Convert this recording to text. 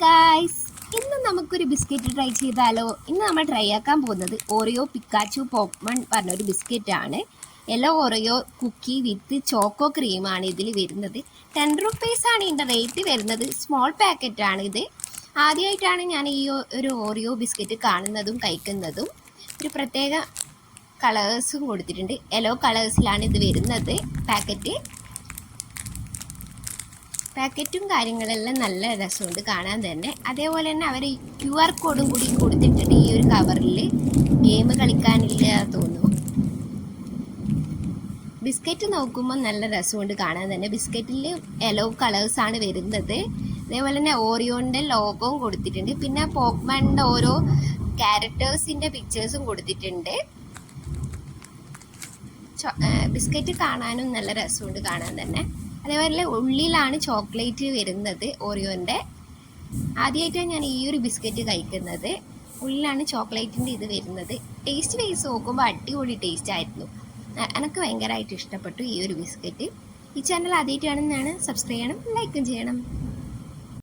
Guys, ഇന്ന് നമുക്കൊരു biscuit try ചെയ്താലോ? ഇന്ന് നമ്മൾ ട്രൈ ആക്കാൻ പോകുന്നത് ഓറിയോ പിക്കാച്ചു പോപ്മൺ പറഞ്ഞൊരു ബിസ്ക്കറ്റാണ്. യെല്ലോ ഓറിയോ കുക്കി വിത്ത് ചോക്കോ ക്രീമാണ് ഇതിൽ വരുന്നത്. 10 റുപ്പീസാണ് ഇതിൻ്റെ റേറ്റ് വരുന്നത്. സ്മോൾ പാക്കറ്റാണ് ഇത്. ആദ്യമായിട്ടാണ് ഞാൻ ഈ ഒരു ഓറിയോ ബിസ്ക്കറ്റ് കാണുന്നതും കഴിക്കുന്നതും. ഒരു പ്രത്യേക കളേഴ്സും കൊടുത്തിട്ടുണ്ട്. യെല്ലോ കളേഴ്സിലാണ് ഇത് വരുന്നത്. പാക്കറ്റും കാര്യങ്ങളെല്ലാം നല്ല രസമുണ്ട് കാണാൻ തന്നെ. അതേപോലെ തന്നെ അവർ QR കോഡും കൂടി കൊടുത്തിട്ടുണ്ട് ഈ ഒരു കവറിൽ. ഗെയിം കളിക്കാനില്ല തോന്നുന്നു. ബിസ്ക്കറ്റ് നോക്കുമ്പോൾ നല്ല രസമുണ്ട് കാണാൻ തന്നെ. ബിസ്ക്കറ്റിൽ യെല്ലോ കളേഴ്സാണ് വരുന്നത്. അതേപോലെ തന്നെ ഓറിയോൻ്റെ ലോഗോവും കൊടുത്തിട്ടുണ്ട്. പിന്നെ പോപ്മാൻ്റെ ഓരോ ക്യാരക്ടേഴ്സിൻ്റെ പിക്ചേഴ്സും കൊടുത്തിട്ടുണ്ട്. ബിസ്ക്കറ്റ് കാണാനും നല്ല രസമുണ്ട് കാണാൻ തന്നെ. അതേപോലെ ഉള്ളിലാണ് ചോക്ലേറ്റ് വരുന്നത് ഓറിയോൻ്റെ. ആദ്യമായിട്ടാണ് ഞാൻ ഈ ഒരു ബിസ്ക്കറ്റ് കഴിക്കുന്നത്. ഉള്ളിലാണ് ചോക്ലേറ്റിൻ്റെ ഇത് വരുന്നത്. ടേസ്റ്റ് വൈസ് നോക്കുമ്പോൾ അടിപൊളി ടേസ്റ്റ് ആയിരുന്നു. എനിക്ക് ഭയങ്കരമായിട്ട് ഇഷ്ടപ്പെട്ടു ഈ ഒരു ബിസ്ക്കറ്റ്. ഈ ചാനൽ ആദ്യമായിട്ടാണെന്നാണ് സബ്സ്ക്രൈബ് ചെയ്യണം, ലൈക്കും ചെയ്യണം.